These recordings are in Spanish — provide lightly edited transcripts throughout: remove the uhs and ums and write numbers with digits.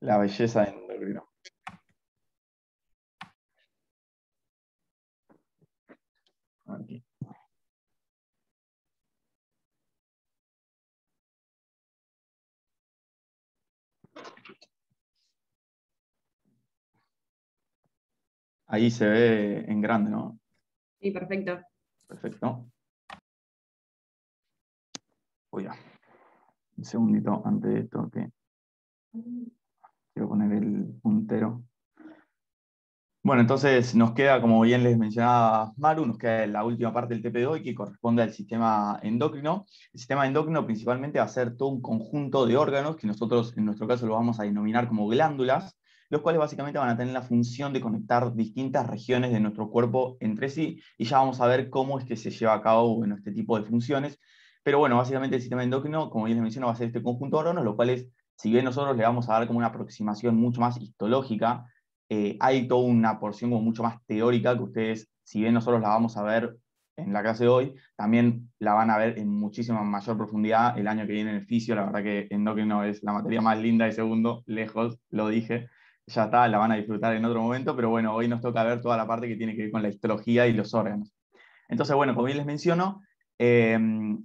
La belleza de endocrino. Aquí. Ahí se ve en grande, ¿no? Sí, perfecto. Perfecto. Voy a un segundito antes de esto que quiero poner el puntero. Bueno, entonces nos queda, como bien les mencionaba Maru, nos queda la última parte del TP de hoy que corresponde al sistema endocrino. El sistema endocrino principalmente va a ser todo un conjunto de órganos que nosotros en nuestro caso lo vamos a denominar como glándulas, los cuales básicamente van a tener la función de conectar distintas regiones de nuestro cuerpo entre sí, y ya vamos a ver cómo es que se lleva a cabo, bueno, este tipo de funciones. Pero bueno, básicamente el sistema endocrino, como bien les menciono, va a ser este conjunto de órganos, los cuales, si bien nosotros le vamos a dar como una aproximación mucho más histológica, hay toda una porción como mucho más teórica que ustedes, si bien nosotros la vamos a ver en la clase de hoy, también la van a ver en muchísima mayor profundidad el año que viene en el fisio. La verdad que endocrino es la materia más linda de segundo, lejos, lo dije. Ya está, la van a disfrutar en otro momento, pero bueno, hoy nos toca ver toda la parte que tiene que ver con la histología y los órganos. Entonces, bueno, como bien les menciono, el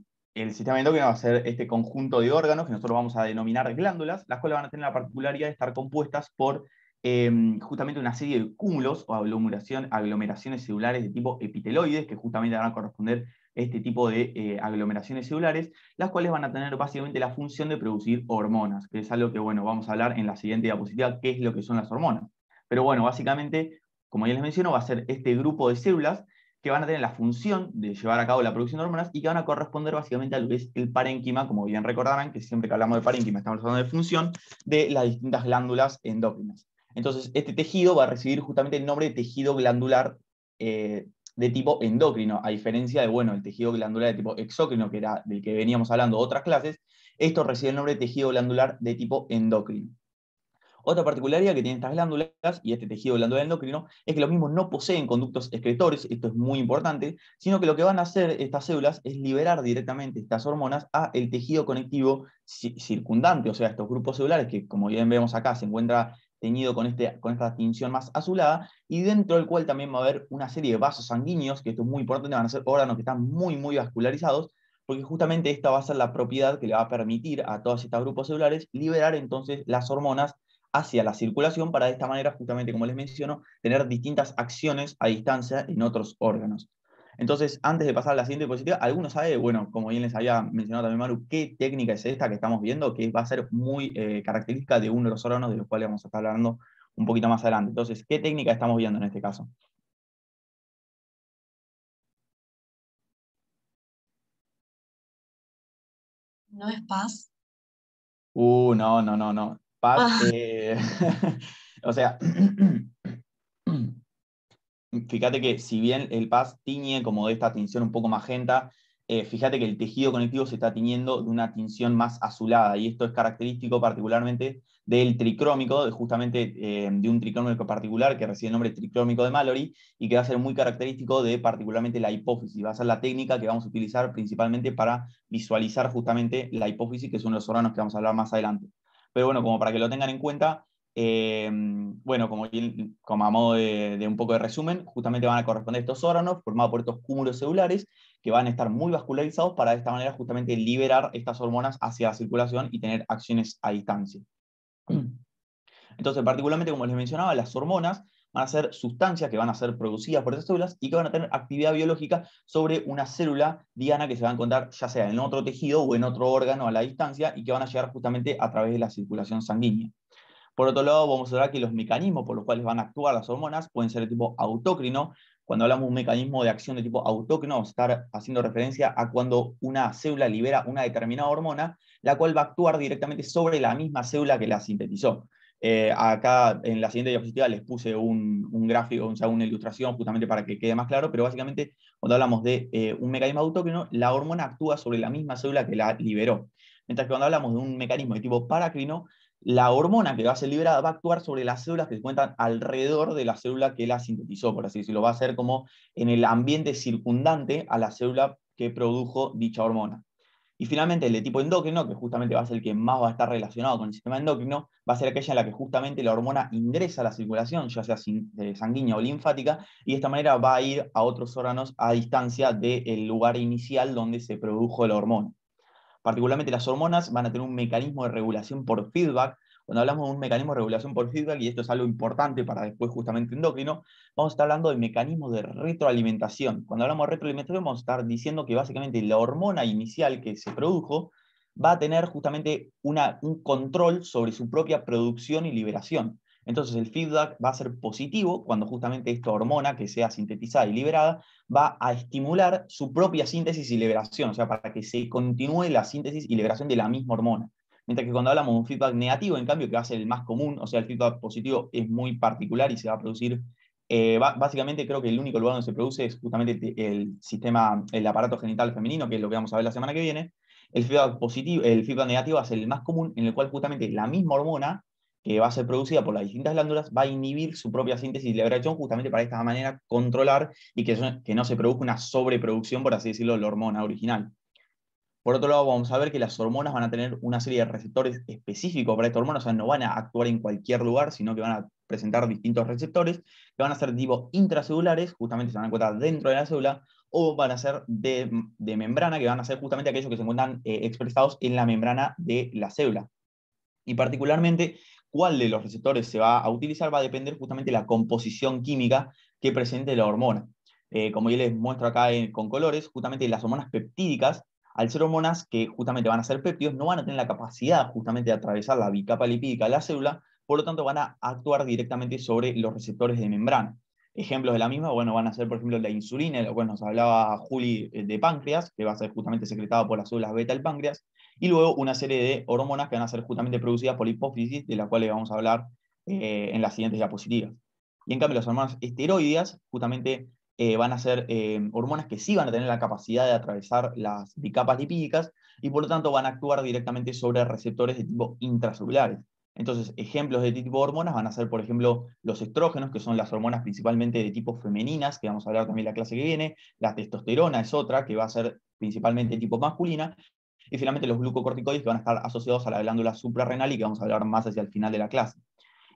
sistema endocrino va a ser este conjunto de órganos que nosotros vamos a denominar glándulas, las cuales van a tener la particularidad de estar compuestas por justamente una serie de cúmulos o aglomeraciones celulares de tipo epiteloides, que justamente van a corresponder a este tipo de aglomeraciones celulares, las cuales van a tener básicamente la función de producir hormonas, que es algo que, bueno, vamos a hablar en la siguiente diapositiva, qué es lo que son las hormonas. Pero bueno, básicamente, como ya les menciono, va a ser este grupo de células que van a tener la función de llevar a cabo la producción de hormonas y que van a corresponder básicamente a lo que es el parénquima, como bien recordarán, que siempre que hablamos de parénquima estamos hablando de función, de las distintas glándulas endocrinas. Entonces, este tejido va a recibir justamente el nombre de tejido glandular de tipo endocrino, a diferencia de, bueno, el tejido glandular de tipo exócrino, que era del que veníamos hablando en otras clases. Esto recibe el nombre de tejido glandular de tipo endocrino. Otra particularidad que tienen estas glándulas y este tejido glandular endocrino es que los mismos no poseen conductos excretores, esto es muy importante, sino que lo que van a hacer estas células es liberar directamente estas hormonas a el tejido conectivo circundante, o sea, estos grupos celulares que, como bien vemos acá, se encuentra teñido con esta tinción más azulada, y dentro del cual también va a haber una serie de vasos sanguíneos, que esto es muy importante, van a ser órganos que están muy, muy vascularizados, porque justamente esta va a ser la propiedad que le va a permitir a todos estos grupos celulares liberar entonces las hormonas hacia la circulación para de esta manera, justamente como les menciono, tener distintas acciones a distancia en otros órganos. Entonces, antes de pasar a la siguiente diapositiva, ¿alguno sabe, bueno, como bien les había mencionado también Maru, qué técnica es esta que estamos viendo, que va a ser muy característica de uno de los órganos de los cuales vamos a estar hablando un poquito más adelante? Entonces, ¿qué técnica estamos viendo en este caso? ¿No es paz? No, no, no, no. Paz, Ah, o sea, fíjate que si bien el PAS tiñe como de esta tinción un poco magenta, fíjate que el tejido conectivo se está tiñendo de una tinción más azulada, y esto es característico particularmente del tricrómico, justamente de un tricrómico particular que recibe el nombre tricrómico de Mallory, y que va a ser muy característico de particularmente la hipófisis. Va a ser la técnica que vamos a utilizar principalmente para visualizar justamente la hipófisis, que es uno de los órganos que vamos a hablar más adelante. Pero bueno, como para que lo tengan en cuenta, bueno, como a modo de un poco de resumen, justamente van a corresponder estos órganos formados por estos cúmulos celulares que van a estar muy vascularizados para de esta manera justamente liberar estas hormonas hacia la circulación y tener acciones a distancia. Entonces, particularmente, como les mencionaba, las hormonas van a ser sustancias que van a ser producidas por esas células y que van a tener actividad biológica sobre una célula diana que se va a encontrar ya sea en otro tejido o en otro órgano a la distancia, y que van a llegar justamente a través de la circulación sanguínea. Por otro lado, vamos a ver que los mecanismos por los cuales van a actuar las hormonas pueden ser de tipo autócrino. Cuando hablamos de un mecanismo de acción de tipo autócrino, vamos a estar haciendo referencia a cuando una célula libera una determinada hormona, la cual va a actuar directamente sobre la misma célula que la sintetizó. Acá en la siguiente diapositiva les puse un gráfico, o sea, una ilustración justamente para que quede más claro, pero básicamente cuando hablamos de un mecanismo autócrino, la hormona actúa sobre la misma célula que la liberó. Mientras que cuando hablamos de un mecanismo de tipo paracrino, la hormona que va a ser liberada va a actuar sobre las células que se encuentran alrededor de la célula que la sintetizó, por así decirlo. Va a ser como en el ambiente circundante a la célula que produjo dicha hormona. Y finalmente el de tipo endocrino, que justamente va a ser el que más va a estar relacionado con el sistema endocrino, va a ser aquella en la que justamente la hormona ingresa a la circulación, ya sea sanguínea o linfática, y de esta manera va a ir a otros órganos a distancia del lugar inicial donde se produjo la hormona. Particularmente las hormonas van a tener un mecanismo de regulación por feedback. Cuando hablamos de un mecanismo de regulación por feedback, y esto es algo importante para después justamente endocrino, vamos a estar hablando de mecanismos de retroalimentación. Cuando hablamos de retroalimentación, vamos a estar diciendo que básicamente la hormona inicial que se produjo va a tener justamente un control sobre su propia producción y liberación. Entonces el feedback va a ser positivo cuando justamente esta hormona que sea sintetizada y liberada va a estimular su propia síntesis y liberación, o sea, para que se continúe la síntesis y liberación de la misma hormona. Mientras que cuando hablamos de un feedback negativo, en cambio, que va a ser el más común, o sea, el feedback positivo es muy particular y se va a producir, básicamente creo que el único lugar donde se produce es justamente el sistema, el aparato genital femenino, que es lo que vamos a ver la semana que viene. El feedback positivo, el feedback negativo va a ser el más común, en el cual justamente la misma hormona que va a ser producida por las distintas glándulas, va a inhibir su propia síntesis y liberación justamente para de esta manera controlar y que no se produzca una sobreproducción, por así decirlo, de la hormona original. Por otro lado, vamos a ver que las hormonas van a tener una serie de receptores específicos para esta hormona, o sea, no van a actuar en cualquier lugar, sino que van a presentar distintos receptores que van a ser tipo intracelulares, justamente se van a encontrar dentro de la célula, o van a ser de membrana, que van a ser justamente aquellos que se encuentran expresados en la membrana de la célula. Y particularmente, cuál de los receptores se va a utilizar va a depender justamente de la composición química que presente la hormona. Como yo les muestro acá con colores, justamente las hormonas peptídicas, al ser hormonas que justamente van a ser péptidos, no van a tener la capacidad justamente de atravesar la bicapa lipídica de la célula, por lo tanto van a actuar directamente sobre los receptores de membrana. Ejemplos de la misma, bueno, van a ser, por ejemplo, la insulina, de lo cual nos hablaba Juli de páncreas, que va a ser justamente secretada por las células beta del páncreas, y luego una serie de hormonas que van a ser justamente producidas por la hipófisis, de la cual le vamos a hablar en las siguientes diapositivas. Y en cambio las hormonas esteroideas justamente van a ser hormonas que sí van a tener la capacidad de atravesar las bicapas lipídicas y por lo tanto van a actuar directamente sobre receptores de tipo intracelulares. Entonces, ejemplos de este tipo de hormonas van a ser, por ejemplo, los estrógenos, que son las hormonas principalmente de tipo femeninas, que vamos a hablar también en la clase que viene. La testosterona es otra, que va a ser principalmente de tipo masculina. Y finalmente los glucocorticoides que van a estar asociados a la glándula suprarrenal y que vamos a hablar más hacia el final de la clase.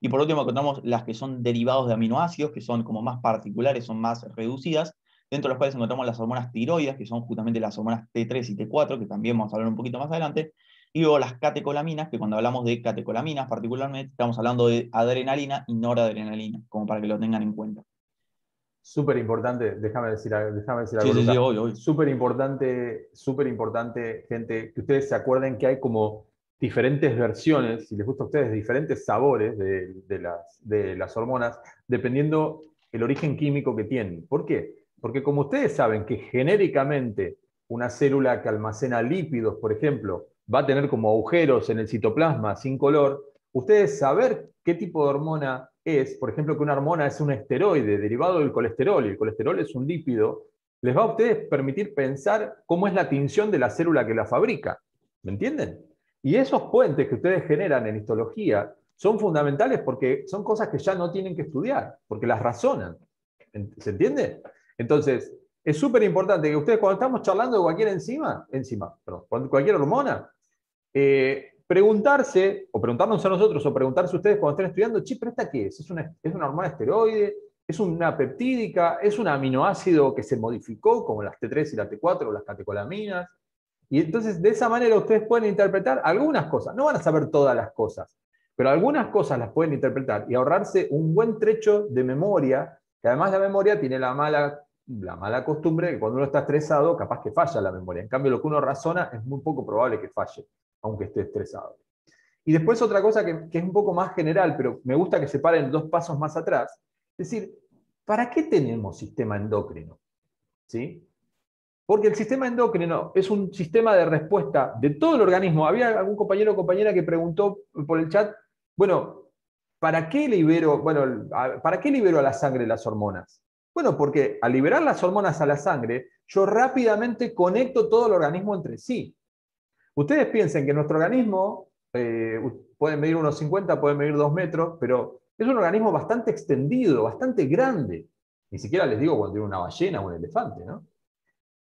Y por último encontramos las que son derivados de aminoácidos, que son como más particulares, son más reducidas, dentro de las cuales encontramos las hormonas tiroides, que son justamente las hormonas T3 y T4, que también vamos a hablar un poquito más adelante, y luego las catecolaminas, que cuando hablamos de catecolaminas particularmente, estamos hablando de adrenalina y noradrenalina, como para que lo tengan en cuenta. Súper importante, déjame decir algo, Sí, sí, sí, Lucas. obvio. Súper importante, gente, que ustedes se acuerden que hay como diferentes versiones, si les gusta a ustedes, diferentes sabores de las hormonas, dependiendo el origen químico que tienen. ¿Por qué? Porque como ustedes saben que genéricamente una célula que almacena lípidos, por ejemplo, va a tener como agujeros en el citoplasma sin color, ustedes saber qué tipo de hormona es, por ejemplo, que una hormona es un esteroide derivado del colesterol, y el colesterol es un lípido, les va a ustedes permitir pensar cómo es la tinción de la célula que la fabrica. ¿Me entienden? Y esos puentes que ustedes generan en histología son fundamentales porque son cosas que ya no tienen que estudiar, porque las razonan. ¿Se entiende? Entonces, es súper importante que ustedes cuando estamos charlando de cualquier hormona, preguntarse, o preguntarnos a nosotros, o preguntarse a ustedes cuando estén estudiando, che, pero ¿esta qué es? ¿Es una hormona esteroide? ¿Es una peptídica? ¿Es un aminoácido que se modificó, como las T3 y las T4, o las catecolaminas? Y entonces, de esa manera, ustedes pueden interpretar algunas cosas. No van a saber todas las cosas, pero algunas cosas las pueden interpretar y ahorrarse un buen trecho de memoria, que además la memoria tiene la mala costumbre de que cuando uno está estresado, capaz que falla la memoria. En cambio, lo que uno razona es muy poco probable que falle, aunque esté estresado. Y después otra cosa que es un poco más general, pero me gusta que se paren 2 pasos más atrás, es decir, ¿para qué tenemos sistema endocrino? ¿Sí? Porque el sistema endocrino es un sistema de respuesta de todo el organismo. Había algún compañero o compañera que preguntó por el chat, bueno, ¿para qué libero a la sangre las hormonas? Bueno, porque al liberar las hormonas a la sangre, yo rápidamente conecto todo el organismo entre sí. Ustedes piensen que nuestro organismo puede medir unos 50, puede medir 2 metros, pero es un organismo bastante extendido, bastante grande. Ni siquiera les digo cuando tiene una ballena o un elefante, ¿no?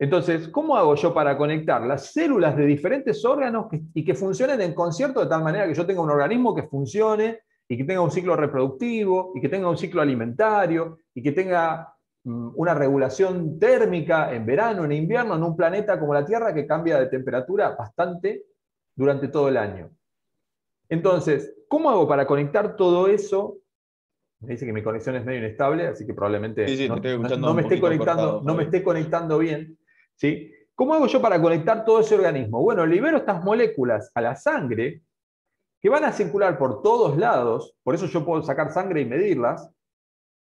Entonces, ¿cómo hago yo para conectar las células de diferentes órganos y que funcionen en concierto de tal manera que yo tenga un organismo que funcione y que tenga un ciclo reproductivo y que tenga un ciclo alimentario y que tenga una regulación térmica en verano, en invierno, en un planeta como la Tierra que cambia de temperatura bastante durante todo el año? Entonces, ¿cómo hago para conectar todo eso? Me dice que mi conexión es medio inestable, así que probablemente Sí, te estoy escuchando no un me esté poquito cortado, no me Javi. esté conectando bien. ¿Sí? ¿Cómo hago yo para conectar todo ese organismo? Bueno, libero estas moléculas a la sangre que van a circular por todos lados, por eso yo puedo sacar sangre y medirlas,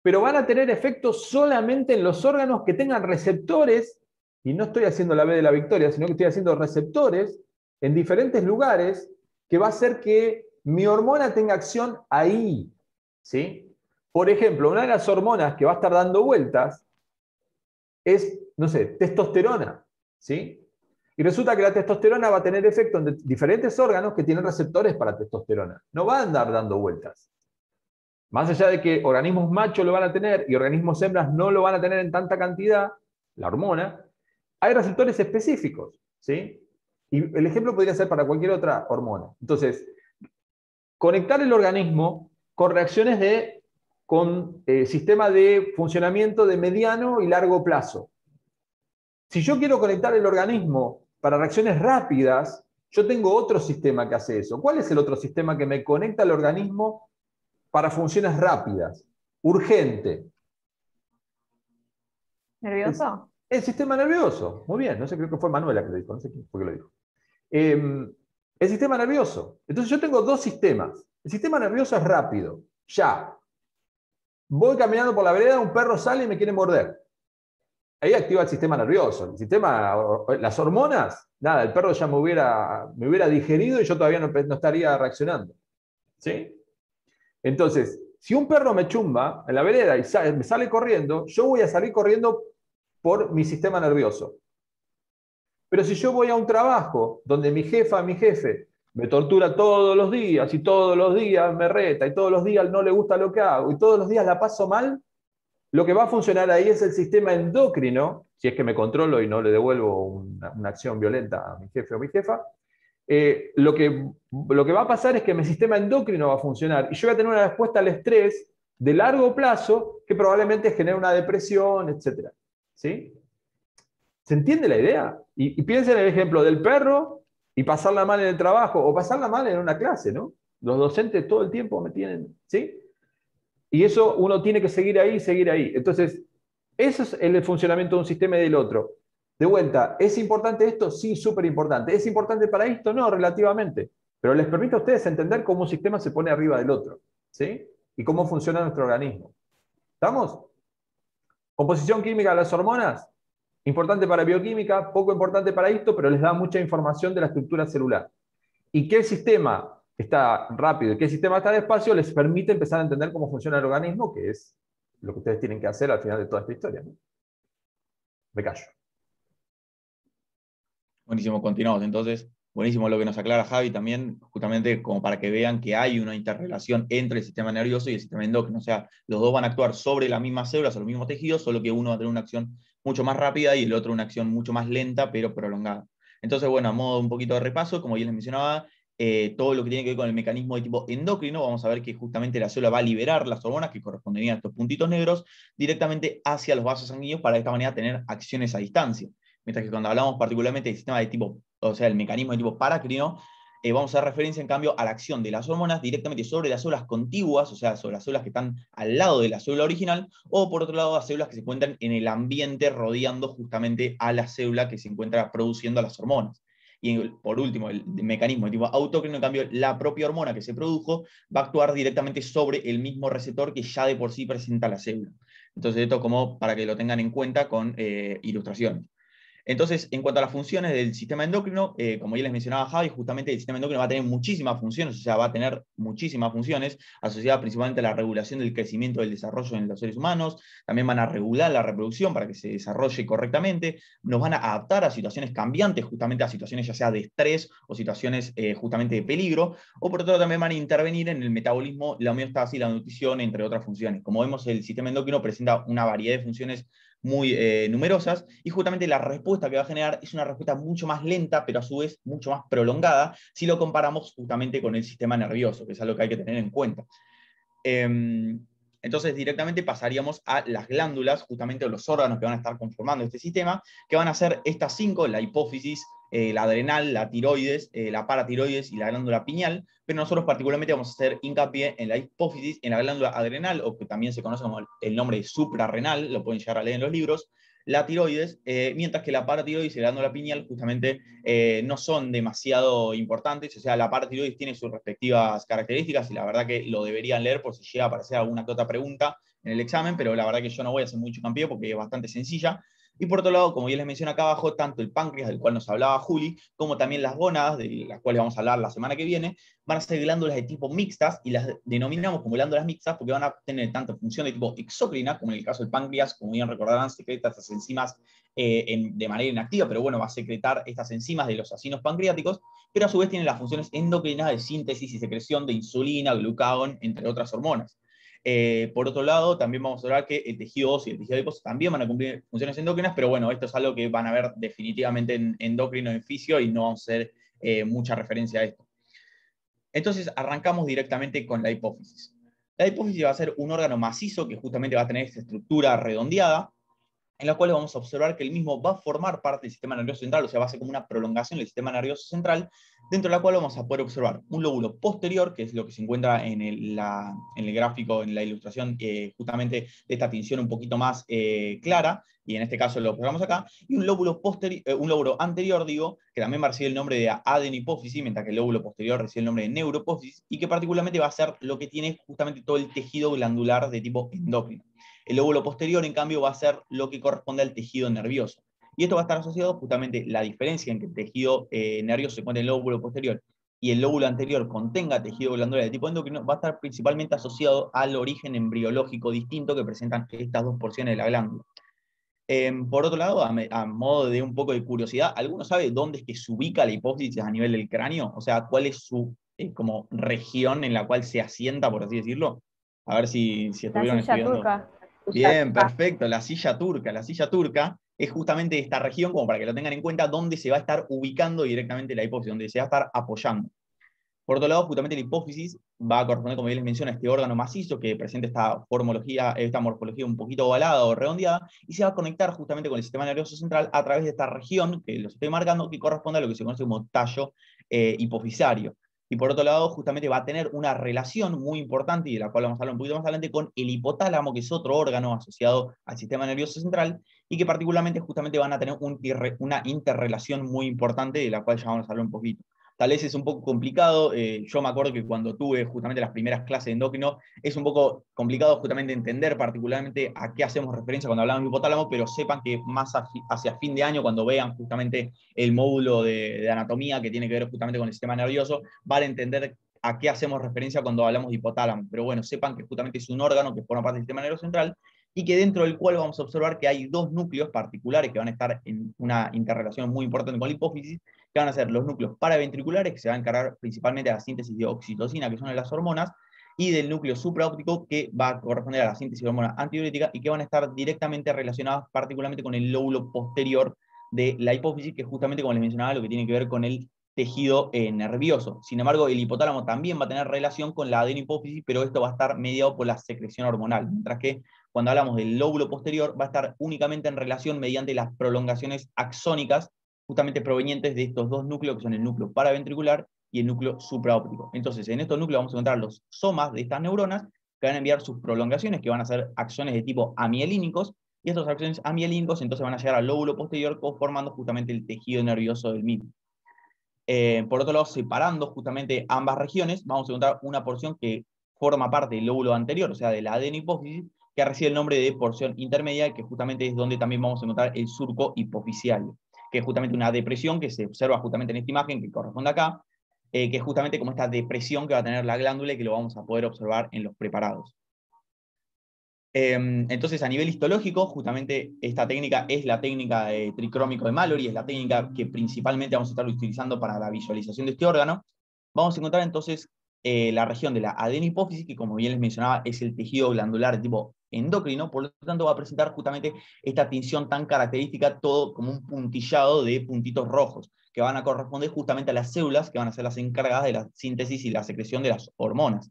pero van a tener efectos solamente en los órganos que tengan receptores, y no estoy haciendo la B de la victoria, sino que estoy haciendo receptores en diferentes lugares que va a hacer que mi hormona tenga acción ahí. ¿Sí? Por ejemplo, una de las hormonas que va a estar dando vueltas es, no sé, testosterona. ¿Sí? Y resulta que la testosterona va a tener efecto en diferentes órganos que tienen receptores para testosterona. No va a andar dando vueltas. Más allá de que organismos machos lo van a tener y organismos hembras no lo van a tener en tanta cantidad, la hormona, hay receptores específicos. ¿Sí? Y el ejemplo podría ser para cualquier otra hormona. Entonces, conectar el organismo con reacciones con sistema de funcionamiento de mediano y largo plazo. Si yo quiero conectar el organismo para reacciones rápidas, yo tengo otro sistema que hace eso. ¿Cuál es el otro sistema que me conecta al organismo para funciones rápidas? Urgente. ¿Nervioso? El sistema nervioso. Muy bien, no sé, creo que fue Manuela que lo dijo, no sé quién fue que lo dijo. El sistema nervioso. Entonces yo tengo dos sistemas. El sistema nervioso es rápido, ya. Voy caminando por la vereda, un perro sale y me quiere morder. Ahí activa el sistema nervioso. El sistema, las hormonas, nada, el perro ya me hubiera digerido y yo todavía no estaría reaccionando. ¿Sí? Entonces, si un perro me chumba en la vereda y me sale corriendo, yo voy a salir corriendo por mi sistema nervioso. Pero si yo voy a un trabajo donde mi jefe, me tortura todos los días y todos los días me reta y todos los días no le gusta lo que hago y todos los días la paso mal, lo que va a funcionar ahí es el sistema endocrino, si es que me controlo y no le devuelvo una acción violenta a mi jefe o mi jefa. Lo que va a pasar es que mi sistema endocrino va a funcionar y yo voy a tener una respuesta al estrés de largo plazo que probablemente genere una depresión, etc. ¿Sí? ¿Se entiende la idea? Y piensen en el ejemplo del perro y pasarla mal en el trabajo o pasarla mal en una clase, ¿no? Los docentes todo el tiempo me tienen, ¿sí? Y eso uno tiene que seguir ahí, seguir ahí. Entonces, eso es el funcionamiento de un sistema y del otro. De vuelta, ¿es importante esto? Sí, súper importante. ¿Es importante para esto? No, relativamente. Pero les permite a ustedes entender cómo un sistema se pone arriba del otro, ¿sí? Y cómo funciona nuestro organismo. ¿Estamos? Composición química de las hormonas. Importante para bioquímica, poco importante para esto, pero les da mucha información de la estructura celular. Y qué sistema está rápido y qué sistema está despacio les permite empezar a entender cómo funciona el organismo, que es lo que ustedes tienen que hacer al final de toda esta historia, ¿no? Me callo. Buenísimo, continuamos. Entonces, buenísimo lo que nos aclara Javi también, justamente como para que vean que hay una interrelación entre el sistema nervioso y el sistema endocrino. O sea, los dos van a actuar sobre las mismas células o los mismos tejidos, solo que uno va a tener una acción mucho más rápida y el otro una acción mucho más lenta, pero prolongada. Entonces, bueno, a modo un poquito de repaso, como ya les mencionaba, todo lo que tiene que ver con el mecanismo de tipo endocrino, vamos a ver que justamente la célula va a liberar las hormonas que corresponderían a estos puntitos negros directamente hacia los vasos sanguíneos para de esta manera tener acciones a distancia. Mientras que cuando hablamos particularmente del sistema de tipo, o sea, el mecanismo de tipo paracrino, vamos a hacer referencia en cambio a la acción de las hormonas directamente sobre las células contiguas, o sea, sobre las células que están al lado de la célula original, o por otro lado a células que se encuentran en el ambiente rodeando justamente a la célula que se encuentra produciendo las hormonas. Y por último, el mecanismo de tipo autócrino, en cambio, la propia hormona que se produjo va a actuar directamente sobre el mismo receptor que ya de por sí presenta la célula. Entonces, esto como para que lo tengan en cuenta con ilustraciones. Entonces, en cuanto a las funciones del sistema endocrino, como ya les mencionaba Javi, justamente el sistema endocrino va a tener muchísimas funciones, o sea, va a tener muchísimas funciones asociadas principalmente a la regulación del crecimiento y del desarrollo en los seres humanos, también van a regular la reproducción para que se desarrolle correctamente, nos van a adaptar a situaciones cambiantes, justamente a situaciones ya sea de estrés o situaciones justamente de peligro, o por otro lado también van a intervenir en el metabolismo, la homeostasis, la nutrición, entre otras funciones. Como vemos, el sistema endocrino presenta una variedad de funciones muy numerosas, y justamente la respuesta que va a generar es una respuesta mucho más lenta, pero a su vez mucho más prolongada, si lo comparamos justamente con el sistema nervioso, que es algo que hay que tener en cuenta. Entonces directamente pasaríamos a las glándulas, justamente los órganos que van a estar conformando este sistema, que van a ser estas 5, la hipófisis, la adrenal, la tiroides, la paratiroides y la glándula pineal, pero nosotros particularmente vamos a hacer hincapié en la hipófisis, en la glándula adrenal, o que también se conoce como el nombre de suprarrenal, lo pueden llegar a leer en los libros, la tiroides, mientras que la paratiroides y la glándula pineal justamente no son demasiado importantes, o sea, la paratiroides tiene sus respectivas características y la verdad que lo deberían leer por si llega a aparecer alguna que otra pregunta en el examen, pero la verdad que yo no voy a hacer mucho hincapié porque es bastante sencilla. Y por otro lado, como ya les mencioné acá abajo, tanto el páncreas, del cual nos hablaba Juli, como también las gónadas, de las cuales vamos a hablar la semana que viene, van a ser glándulas de tipo mixtas y las denominamos como glándulas mixtas porque van a tener tanto función de tipo exócrina, como en el caso del páncreas, como bien recordarán, secreta estas enzimas de manera inactiva, pero bueno, va a secretar estas enzimas de los acinos pancreáticos, pero a su vez tiene las funciones endocrinas de síntesis y secreción de insulina, glucagón, entre otras hormonas. Por otro lado, también vamos a hablar que el tejido óseo y el tejido adiposo también van a cumplir funciones endocrinas, pero bueno, esto es algo que van a ver definitivamente en endocrino, en fisio, y no vamos a hacer mucha referencia a esto. Entonces arrancamos directamente con la hipófisis. La hipófisis va a ser un órgano macizo que justamente va a tener esta estructura redondeada, en la cual vamos a observar que el mismo va a formar parte del sistema nervioso central, o sea, va a ser como una prolongación del sistema nervioso central, dentro de la cual vamos a poder observar un lóbulo posterior, que es lo que se encuentra en el gráfico, en la ilustración, justamente de esta tinción un poquito más clara, y en este caso lo observamos acá, y un lóbulo anterior, digo, que también va a recibir el nombre de adenopófisis, mientras que el lóbulo posterior recibe el nombre de neuropófisis, y que particularmente va a ser lo que tiene justamente todo el tejido glandular de tipo endocrino. El lóbulo posterior, en cambio, va a ser lo que corresponde al tejido nervioso. Y esto va a estar asociado justamente la diferencia en que el tejido nervioso se encuentra en el lóbulo posterior y el lóbulo anterior contenga tejido glandular de tipo endocrino, va a estar principalmente asociado al origen embriológico distinto que presentan estas dos porciones de la glándula. Por otro lado, a modo de un poco de curiosidad, ¿alguno sabe dónde es que se ubica la hipófisis a nivel del cráneo? O sea, ¿cuál es su como región en la cual se asienta, por así decirlo? A ver si La estuvieron silla estudiando. turca. Bien, perfecto. La silla turca. La silla turca es justamente esta región, como para que lo tengan en cuenta, donde se va a estar ubicando directamente la hipófisis, donde se va a estar apoyando. Por otro lado, justamente la hipófisis va a corresponder, como bien les menciono, a este órgano macizo que presenta esta morfología un poquito ovalada o redondeada, y se va a conectar justamente con el sistema nervioso central a través de esta región, que los estoy marcando, que corresponde a lo que se conoce como tallo hipofisario. Y por otro lado, justamente va a tener una relación muy importante, y de la cual vamos a hablar un poquito más adelante, con el hipotálamo, que es otro órgano asociado al sistema nervioso central, y que particularmente justamente van a tener una interrelación muy importante, de la cual ya vamos a hablar un poquito. Tal vez es un poco complicado, yo me acuerdo que cuando tuve justamente las primeras clases de endocrino, es un poco complicado justamente entender particularmente a qué hacemos referencia cuando hablamos de hipotálamo, pero sepan que más hacia fin de año, cuando vean justamente el módulo de anatomía que tiene que ver justamente con el sistema nervioso, van a entender a qué hacemos referencia cuando hablamos de hipotálamo. Pero bueno, sepan que justamente es un órgano que forma parte del sistema nervioso central y que dentro del cual vamos a observar que hay dos núcleos particulares que van a estar en una interrelación muy importante con la hipófisis, que van a ser los núcleos paraventriculares, que se van a encargar principalmente de la síntesis de oxitocina, que son de las hormonas, y del núcleo supraóptico, que va a corresponder a la síntesis de hormona antidiurética, y que van a estar directamente relacionadas particularmente con el lóbulo posterior de la hipófisis, que es justamente, como les mencionaba, lo que tiene que ver con el tejido nervioso. Sin embargo, el hipotálamo también va a tener relación con la adenopófisis, pero esto va a estar mediado por la secreción hormonal, mientras que cuando hablamos del lóbulo posterior va a estar únicamente en relación mediante las prolongaciones axónicas, justamente provenientes de estos dos núcleos, que son el núcleo paraventricular y el núcleo supraóptico. Entonces, en estos núcleos vamos a encontrar los somas de estas neuronas, que van a enviar sus prolongaciones, que van a ser axones de tipo amielínicos, y estos axones amielínicos entonces van a llegar al lóbulo posterior, conformando justamente el tejido nervioso del mismo. Por otro lado, separando justamente ambas regiones, vamos a encontrar una porción que forma parte del lóbulo anterior, o sea, de la adenopófisis, que recibe el nombre de porción intermedia, que justamente es donde también vamos a encontrar el surco hipofisiario, que es justamente una depresión que se observa justamente en esta imagen, que corresponde acá, que es justamente como esta depresión que va a tener la glándula y que lo vamos a poder observar en los preparados. Entonces, a nivel histológico, justamente esta técnica es la técnica tricrómico de Mallory, es la técnica que principalmente vamos a estar utilizando para la visualización de este órgano. Vamos a encontrar entonces la región de la adenopófisis, que como bien les mencionaba, es el tejido glandular de tipo endocrino, por lo tanto va a presentar justamente esta tinción tan característica, todo como un puntillado de puntitos rojos, que van a corresponder justamente a las células que van a ser las encargadas de la síntesis y la secreción de las hormonas.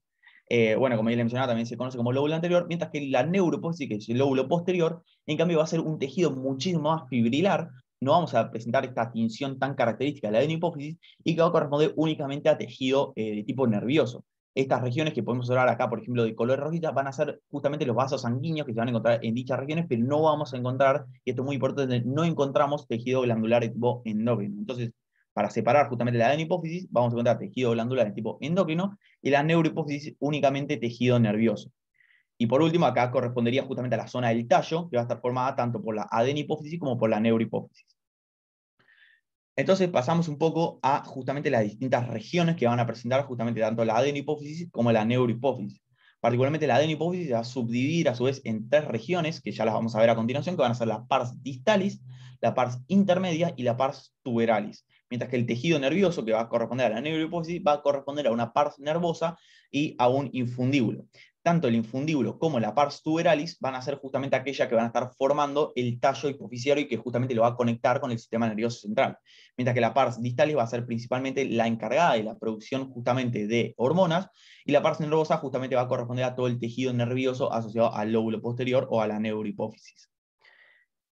Bueno, como ya les mencionaba, también se conoce como lóbulo anterior, mientras que la neuropófisis, que es el lóbulo posterior, en cambio va a ser un tejido muchísimo más fibrilar, no vamos a presentar esta tinción tan característica de la adenopófisis, y que va a corresponder únicamente a tejido de tipo nervioso. Estas regiones que podemos observar acá, por ejemplo, de color rojita, van a ser justamente los vasos sanguíneos que se van a encontrar en dichas regiones, pero no vamos a encontrar, y esto es muy importante, no encontramos tejido glandular de tipo endocrino. Entonces, para separar justamente la adenopófisis, vamos a encontrar tejido glandular de tipo endocrino, y la neurohipófisis únicamente tejido nervioso. Y por último, acá correspondería justamente a la zona del tallo, que va a estar formada tanto por la adenihipófisis como por la neurohipófisis. Entonces pasamos un poco a justamente las distintas regiones que van a presentar justamente tanto la adenihipófisis como la neurohipófisis. Particularmente la adenihipófisis se va a subdividir a su vez en 3 regiones, que ya las vamos a ver a continuación, que van a ser la pars distalis, la pars intermedia y la pars tuberalis. Mientras que el tejido nervioso, que va a corresponder a la neurohipófisis, va a corresponder a una pars nervosa y a un infundíbulo. Tanto el infundíbulo como la pars tuberalis van a ser justamente aquellas que van a estar formando el tallo hipofisiario y que justamente lo va a conectar con el sistema nervioso central. Mientras que la pars distalis va a ser principalmente la encargada de la producción justamente de hormonas, y la pars nervosa justamente va a corresponder a todo el tejido nervioso asociado al lóbulo posterior o a la neurohipófisis.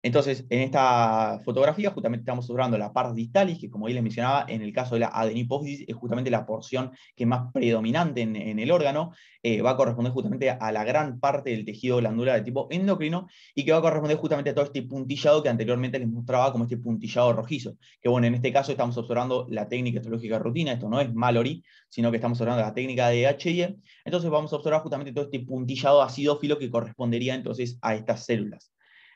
Entonces, en esta fotografía justamente estamos observando la pars distalis, que como ya les mencionaba, en el caso de la adenihipófisis es justamente la porción que es más predominante en el órgano, va a corresponder justamente a la gran parte del tejido glandular de tipo endocrino, y que va a corresponder justamente a todo este puntillado que anteriormente les mostraba como este puntillado rojizo, que bueno, en este caso estamos observando la técnica histológica de rutina, esto no es Mallory, sino que estamos observando la técnica de H&E, entonces vamos a observar justamente todo este puntillado acidófilo que correspondería entonces a estas células.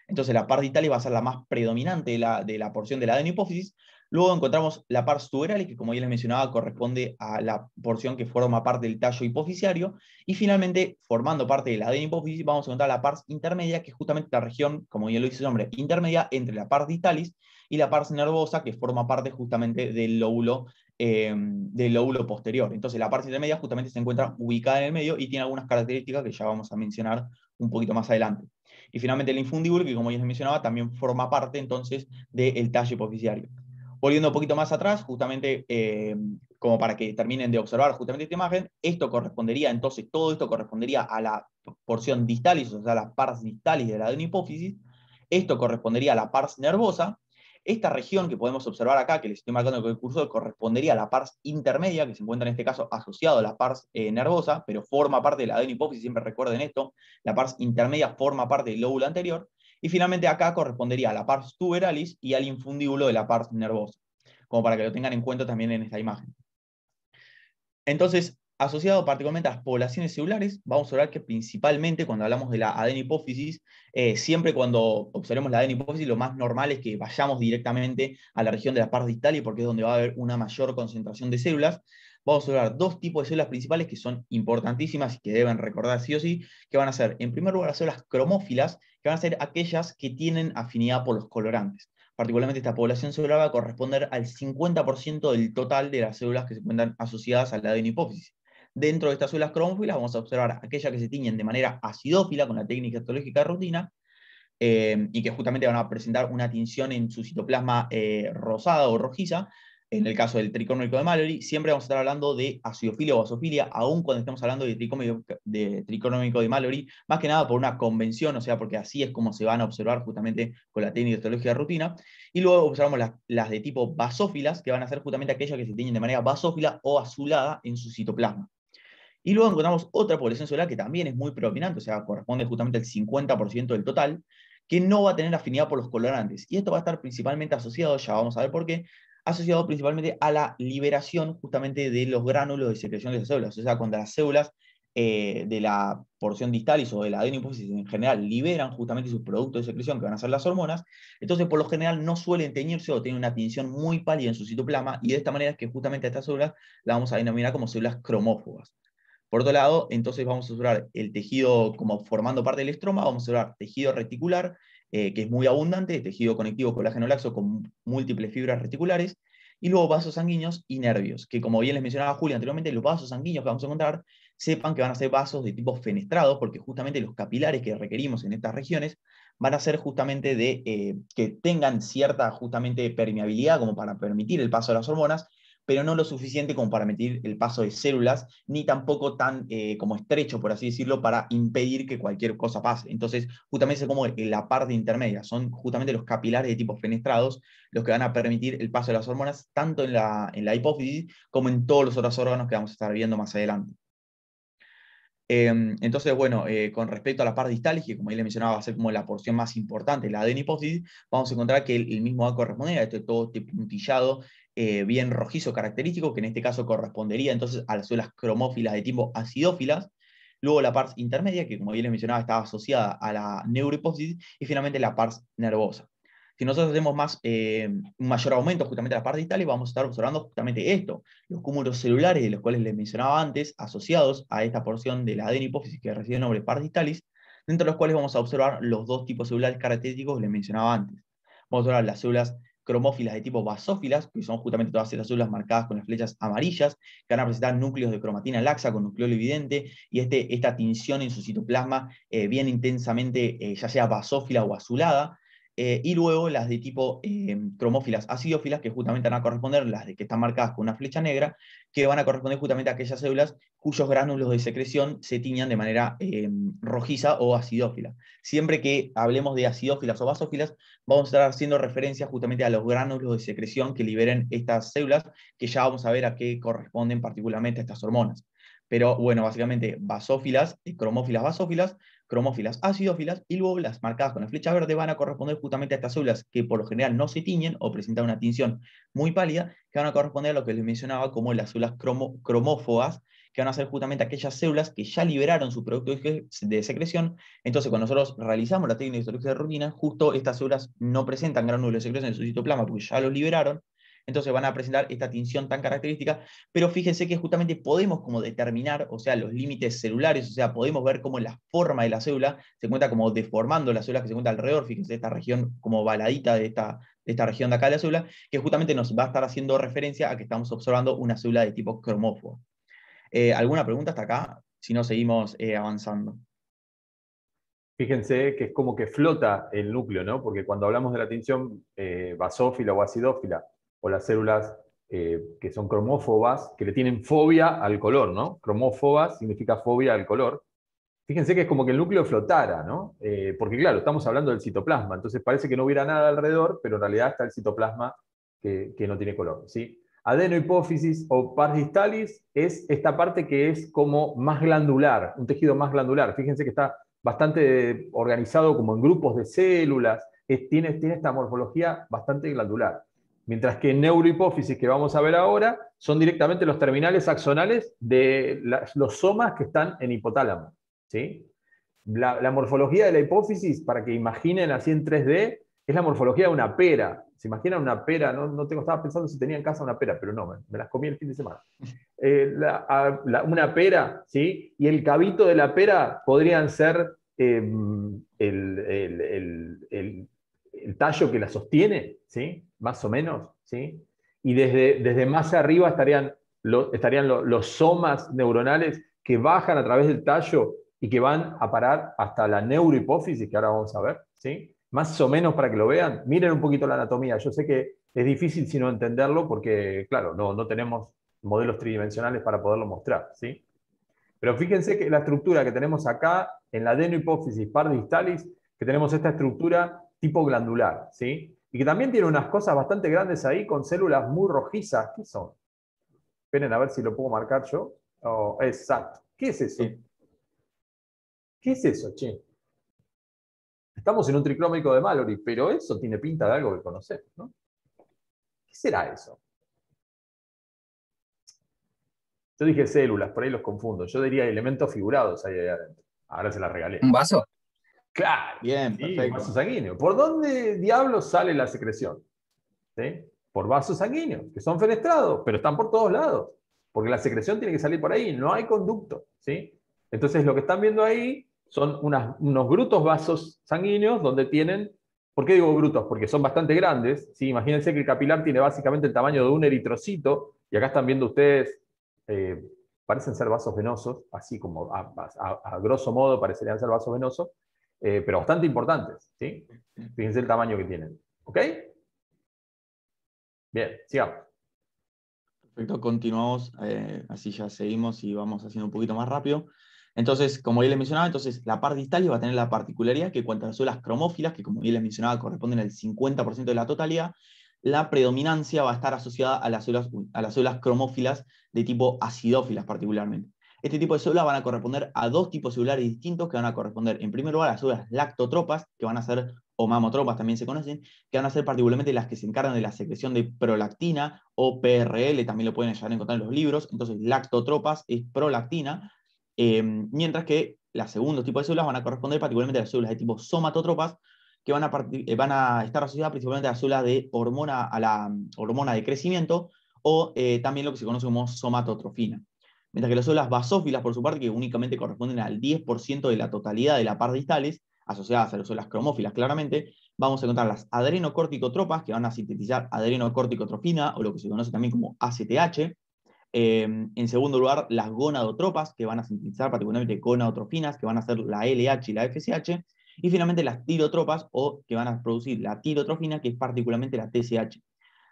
Entonces la pars distalis va a ser la más predominante de la porción de la adenihipófisis. Luego encontramos la pars tuberalis, que como ya les mencionaba, corresponde a la porción que forma parte del tallo hipofisiario. Y finalmente, formando parte de la adenihipófisis, vamos a encontrar la pars intermedia, que es justamente la región, como ya lo dice el nombre, intermedia entre la pars distalis y la pars nervosa, que forma parte justamente del lóbulo posterior. Entonces la pars intermedia justamente se encuentra ubicada en el medio y tiene algunas características que ya vamos a mencionar un poquito más adelante. Y finalmente el infundíbulo, que como ya les mencionaba, también forma parte entonces del tallo hipofisiario. Volviendo un poquito más atrás, justamente como para que terminen de observar justamente esta imagen, esto correspondería, entonces todo esto correspondería a la porción distalis, o sea, la pars distalis de la adenihipófisis. Esto correspondería a la pars nervosa. Esta región que podemos observar acá, que les estoy marcando con el cursor, correspondería a la pars intermedia, que se encuentra en este caso asociado a la pars nervosa, pero forma parte de la adenihipófisis, siempre recuerden esto, la pars intermedia forma parte del lóbulo anterior, y finalmente acá correspondería a la pars tuberalis y al infundíbulo de la pars nervosa, como para que lo tengan en cuenta también en esta imagen. Entonces, asociado particularmente a las poblaciones celulares, vamos a hablar que principalmente cuando hablamos de la adenihipófisis, siempre cuando observemos la adenihipófisis, lo más normal es que vayamos directamente a la región de la pars distalis, porque es donde va a haber una mayor concentración de células. Vamos a hablar 2 tipos de células principales que son importantísimas y que deben recordar sí o sí, que van a ser, en primer lugar, las células cromófilas, que van a ser aquellas que tienen afinidad por los colorantes. Particularmente esta población celular va a corresponder al 50% del total de las células que se encuentran asociadas a la adenihipófisis. Dentro de estas células cromófilas vamos a observar aquellas que se tiñen de manera acidófila con la técnica histológica de rutina, y que justamente van a presentar una tinción en su citoplasma rosada o rojiza. En el caso del tricómico de Mallory, siempre vamos a estar hablando de acidofilia o basofilia, aun cuando estemos hablando de tricómico de Mallory, más que nada por una convención, o sea, porque así es como se van a observar justamente con la técnica histológica de rutina. Y luego observamos las de tipo basófilas, que van a ser justamente aquellas que se tiñen de manera basófila o azulada en su citoplasma. Y luego encontramos otra población celular que también es muy predominante, o sea, corresponde justamente al 50% del total, que no va a tener afinidad por los colorantes. Y esto va a estar principalmente asociado, ya vamos a ver por qué, asociado principalmente a la liberación justamente de los gránulos de secreción de las células. O sea, cuando las células de la porción distalis o de la adenihipófisis en general liberan justamente sus productos de secreción, que van a ser las hormonas, entonces por lo general no suelen teñirse o tienen una tinción muy pálida en su citoplasma, y de esta manera es que justamente a estas células las vamos a denominar como células cromófogas. Por otro lado, entonces vamos a observar el tejido como formando parte del estroma, vamos a observar tejido reticular, que es muy abundante, tejido conectivo colágeno laxo con múltiples fibras reticulares, y luego vasos sanguíneos y nervios, que como bien les mencionaba Julia anteriormente, los vasos sanguíneos que vamos a encontrar sepan que van a ser vasos de tipo fenestrados, porque justamente los capilares que requerimos en estas regiones van a ser justamente de que tengan cierta justamente permeabilidad como para permitir el paso de las hormonas, pero no lo suficiente como para permitir el paso de células, ni tampoco tan como estrecho, por así decirlo, para impedir que cualquier cosa pase. Entonces, justamente es como la parte intermedia, son justamente los capilares de tipo fenestrados los que van a permitir el paso de las hormonas, tanto en la hipófisis como en todos los otros órganos que vamos a estar viendo más adelante. Entonces, bueno, con respecto a la parte distal, que como ahí le mencionaba va a ser como la porción más importante, la adenopófisis, vamos a encontrar que el mismo va a corresponder a todo este puntillado bien rojizo característico, que en este caso correspondería entonces a las células cromófilas de tipo acidófilas. Luego la pars intermedia, que como bien les mencionaba estaba asociada a la neurohipófisis, y finalmente la pars nervosa. Si nosotros hacemos un mayor aumento justamente a la parte distal, vamos a estar observando justamente esto, los cúmulos celulares de los cuales les mencionaba antes, asociados a esta porción de la adenopófisis que recibe el nombre pars distalis, dentro de los cuales vamos a observar los dos tipos celulares característicos que les mencionaba antes. Vamos a observar las células cromófilas de tipo basófilas, que son justamente todas estas células marcadas con las flechas amarillas, que van a presentar núcleos de cromatina laxa con nucleolo evidente, y esta tinción en su citoplasma bien intensamente, ya sea basófila o azulada. Y luego las de tipo cromófilas acidófilas, que justamente van a corresponder, las de que están marcadas con una flecha negra, que van a corresponder justamente a aquellas células cuyos gránulos de secreción se tiñan de manera rojiza o acidófila. Siempre que hablemos de acidófilas o basófilas, vamos a estar haciendo referencia justamente a los gránulos de secreción que liberen estas células, que ya vamos a ver a qué corresponden particularmente estas hormonas. Pero bueno, básicamente basófilas, cromófilas basófilas, cromófilas acidófilas, y luego las marcadas con la flecha verde van a corresponder justamente a estas células que por lo general no se tiñen o presentan una tinción muy pálida, que van a corresponder a lo que les mencionaba como las células cromófogas, que van a ser justamente aquellas células que ya liberaron su producto de secreción. Entonces, cuando nosotros realizamos la técnica de histología de rutina, justo estas células no presentan gránulos de secreción en su citoplasma porque ya los liberaron, entonces van a presentar esta tinción tan característica, pero fíjense que justamente podemos como determinar, o sea, los límites celulares, o sea, podemos ver cómo la forma de la célula se encuentra como deformando las células que se encuentran alrededor, fíjense esta región como baladita de esta región de acá de la célula, que justamente nos va a estar haciendo referencia a que estamos observando una célula de tipo cromófobo. ¿Alguna pregunta hasta acá? Si no, seguimos avanzando. Fíjense que es como que flota el núcleo, ¿no? Porque cuando hablamos de la tinción basófila o acidófila, o las células que son cromófobas, que le tienen fobia al color, ¿no? Cromófobas significa fobia al color. Fíjense que es como que el núcleo flotara, ¿no? Porque claro, estamos hablando del citoplasma, entonces parece que no hubiera nada alrededor, pero en realidad está el citoplasma que no tiene color, ¿sí? Adenohipófisis o pars distalis es esta parte que es como más glandular, un tejido más glandular. Fíjense que está bastante organizado como en grupos de células, tiene esta morfología bastante glandular. Mientras que en neurohipófisis, que vamos a ver ahora, son directamente los terminales axonales de los somas que están en hipotálamo. ¿Sí? La morfología de la hipófisis, para que imaginen así en 3D, es la morfología de una pera. ¿Se imaginan una pera? Estaba pensando si tenía en casa una pera, pero no, me las comí el fin de semana. Una pera, ¿sí? Y el cabito de la pera podrían ser el tallo que la sostiene, ¿sí? Más o menos, ¿sí? Y desde más arriba estarían los somas neuronales que bajan a través del tallo y que van a parar hasta la neurohipófisis, que ahora vamos a ver, ¿sí? Más o menos para que lo vean. Miren un poquito la anatomía. Yo sé que es difícil si no entenderlo porque, claro, no tenemos modelos tridimensionales para poderlo mostrar, ¿sí? Pero fíjense que la estructura que tenemos acá, en la adenohipófisis pars distalis, que tenemos esta estructura tipo glandular, ¿sí? Y que también tiene unas cosas bastante grandes ahí con células muy rojizas. ¿Qué son? Esperen a ver si lo puedo marcar yo. Oh, exacto. ¿Qué es eso? Sí. ¿Qué es eso, che? Estamos en un triclómico de Mallory, pero eso tiene pinta de algo que conocemos, ¿no? ¿Qué será eso? Yo dije células, por ahí los confundo. Yo diría elementos figurados ahí adentro. Ahora se las regalé. ¿Un vaso? Claro. Bien, Sí, perfecto. vaso sanguíneo. ¿Por dónde diablos sale la secreción? ¿Sí? Por vasos sanguíneos, que son fenestrados, pero están por todos lados. Porque la secreción tiene que salir por ahí, no hay conducto. ¿Sí? Entonces lo que están viendo ahí son unos brutos vasos sanguíneos donde tienen, ¿por qué digo brutos? Porque son bastante grandes. ¿Sí? Imagínense que el capilar tiene básicamente el tamaño de un eritrocito, y acá están viendo ustedes parecen ser vasos venosos, así como a grosso modo parecerían ser vasos venosos, pero bastante importantes, ¿sí? Fíjense el tamaño que tienen. ¿Ok? Bien, sigamos. Perfecto, continuamos, así ya seguimos y vamos haciendo un poquito más rápido. Entonces, como ya les mencionaba, entonces la par distal va a tener la particularidad que cuanto a las células cromófilas, que como ya les mencionaba corresponden al 50% de la totalidad, la predominancia va a estar asociada a las células cromófilas de tipo acidófilas particularmente. Este tipo de células van a corresponder a dos tipos celulares distintos que van a corresponder, en primer lugar, a las células lactotropas, que van a ser, o mamotropas también se conocen, que van a ser particularmente las que se encargan de la secreción de prolactina o PRL, también lo pueden llegar a encontrar en los libros. Entonces, lactotropas es prolactina, mientras que los segundos tipos de células van a corresponder particularmente a las células de tipo somatotropas, que van a estar asociadas principalmente a las células de hormona, a la hormona de crecimiento, o también lo que se conoce como somatotrofina. Mientras que las células basófilas, por su parte, que únicamente corresponden al 10% de la totalidad de la par distales, asociadas a las células cromófilas claramente, vamos a encontrar las adrenocorticotropas, que van a sintetizar adrenocorticotrofina, o lo que se conoce también como ACTH. En segundo lugar, las gonadotropas, que van a sintetizar particularmente gonadotrofinas, que van a ser la LH y la FSH. Y finalmente las tirotropas, o que van a producir la tirotrofina, que es particularmente la TSH.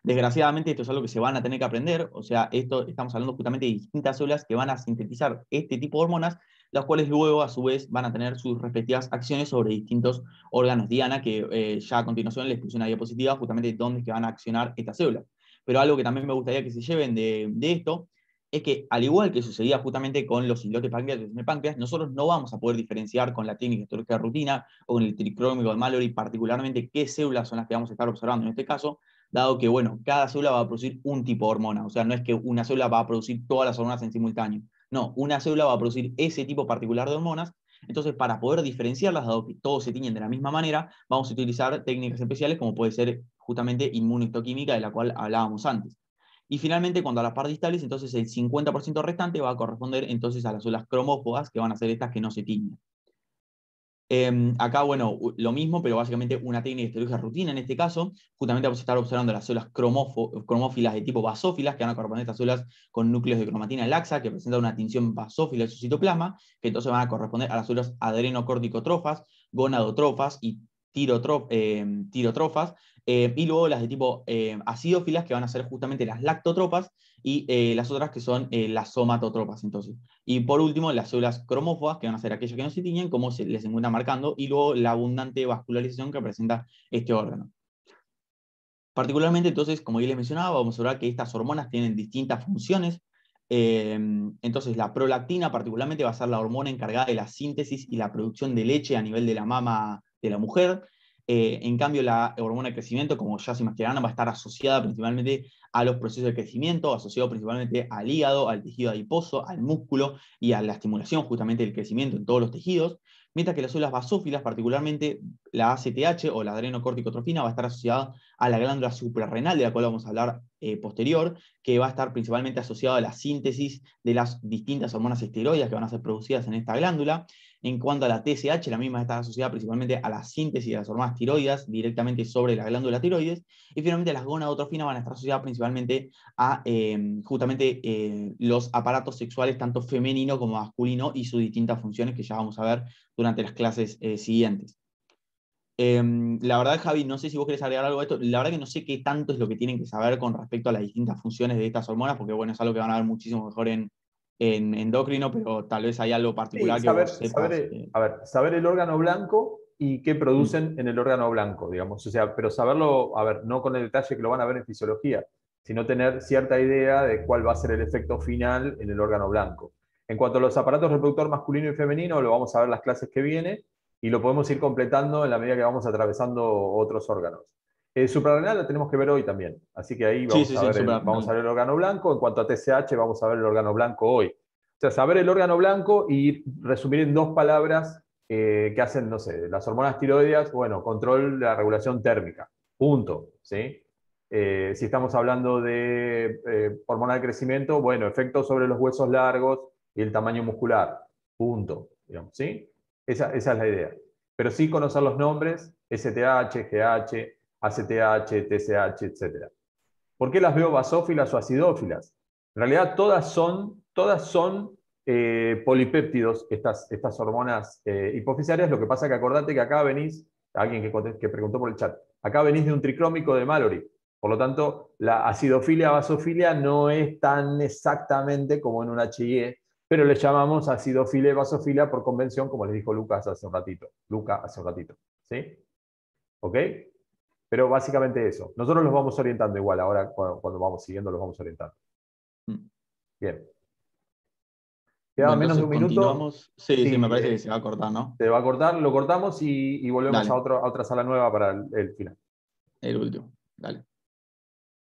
Desgraciadamente esto es algo que se van a tener que aprender, o sea, estamos hablando justamente de distintas células que van a sintetizar este tipo de hormonas, las cuales luego a su vez van a tener sus respectivas acciones sobre distintos órganos diana, que ya a continuación les puse una diapositiva justamente de dónde es que van a accionar estas células. Pero algo que también me gustaría que se lleven de esto es que, al igual que sucedía justamente con los islotes pancreáticos en el páncreas, nosotros no vamos a poder diferenciar con la técnica histológica de rutina o con el tricrómico de Mallory particularmente qué células son las que vamos a estar observando en este caso, dado que, bueno, cada célula va a producir un tipo de hormona. O sea, no es que una célula va a producir todas las hormonas en simultáneo. No, una célula va a producir ese tipo particular de hormonas. Entonces, para poder diferenciarlas, dado que todos se tiñen de la misma manera, vamos a utilizar técnicas especiales como puede ser justamente inmunohistoquímica, de la cual hablábamos antes. Y finalmente, cuando a las par distales, entonces el 50% restante va a corresponder entonces a las células cromófogas, que van a ser estas que no se tiñen. Acá, bueno, lo mismo, pero básicamente una técnica histológica rutina en este caso. Justamente vamos a estar observando las células cromófilas de tipo basófilas, que van a corresponder a estas células con núcleos de cromatina laxa, que presentan una tinción basófila de su citoplasma, que entonces van a corresponder a las células adrenocorticotrofas, gonadotrofas y tirotrofas, y luego las de tipo acidófilas, que van a ser justamente las lactotropas, y las otras que son las somatotropas. Entonces. Y por último, las células cromófogas, que van a ser aquellas que no se tiñen, como se les encuentra marcando, y luego la abundante vascularización que presenta este órgano. Particularmente, entonces, como ya les mencionaba, vamos a ver que estas hormonas tienen distintas funciones. Entonces, la prolactina particularmente va a ser la hormona encargada de la síntesis y la producción de leche a nivel de la mama de la mujer. En cambio, la hormona de crecimiento, como ya se imaginarán, va a estar asociada principalmente a los procesos de crecimiento, asociado principalmente al hígado, al tejido adiposo, al músculo y a la estimulación justamente del crecimiento en todos los tejidos, mientras que las células basófilas, particularmente la ACTH o la adrenocorticotrofina, va a estar asociada a la glándula suprarrenal, de la cual vamos a hablar posterior, que va a estar principalmente asociada a la síntesis de las distintas hormonas esteroides que van a ser producidas en esta glándula. En cuanto a la TSH, la misma está asociada principalmente a la síntesis de las hormonas tiroides directamente sobre la glándula tiroides. Y finalmente las gonadotrofinas van a estar asociadas principalmente a justamente los aparatos sexuales, tanto femenino como masculino, y sus distintas funciones que ya vamos a ver durante las clases siguientes. La verdad, Javi, no sé si vos querés agregar algo a esto. La verdad que no sé qué tanto es lo que tienen que saber con respecto a las distintas funciones de estas hormonas, porque bueno, es algo que van a ver muchísimo mejor en endocrino, pero tal vez hay algo Sí, particular que vos sepas. saber el órgano blanco y qué Mm. producen en el órgano blanco, digamos. O sea, pero saberlo, a ver, no con el detalle que lo van a ver en fisiología, sino tener cierta idea de cuál va a ser el efecto final en el órgano blanco. En cuanto a los aparatos reproductor masculino y femenino, lo vamos a ver las clases que vienen y lo podemos ir completando en la medida que vamos atravesando otros órganos. Suprarrenal la tenemos que ver hoy también, así que ahí Sí, sí, sí, súper. vamos a ver el órgano blanco. En cuanto a TSH, vamos a ver el órgano blanco hoy. O sea, saber el órgano blanco y resumir en dos palabras que hacen, no sé, las hormonas tiroideas, bueno, control de la regulación térmica, punto, ¿sí? Si estamos hablando de hormona de crecimiento, bueno, efectos sobre los huesos largos y el tamaño muscular, punto, digamos, ¿sí? Esa es la idea. Pero sí conocer los nombres, STH, GH, ACTH, TSH, etc. ¿Por qué las veo basófilas o acidófilas? En realidad todas todas son polipéptidos, estas hormonas hipofisarias. Lo que pasa es que acordate que acá venís, alguien que preguntó por el chat, acá venís de un tricrómico de Mallory. Por lo tanto, la acidofilia vasofilia no es tan exactamente como en un HIE, pero le llamamos acidofilia y vasofilia por convención, como les dijo Lucas hace un ratito. ¿Sí? ¿Ok? Pero básicamente eso. Nosotros los vamos orientando igual, ahora cuando vamos siguiendo los vamos orientando. Bien. Queda Bueno, menos de entonces un minuto. continuamos. Sí, sí, me parece que se va a cortar, ¿no? Se va a cortar, lo cortamos y volvemos Dale. a otra sala nueva para el final. El último. Dale.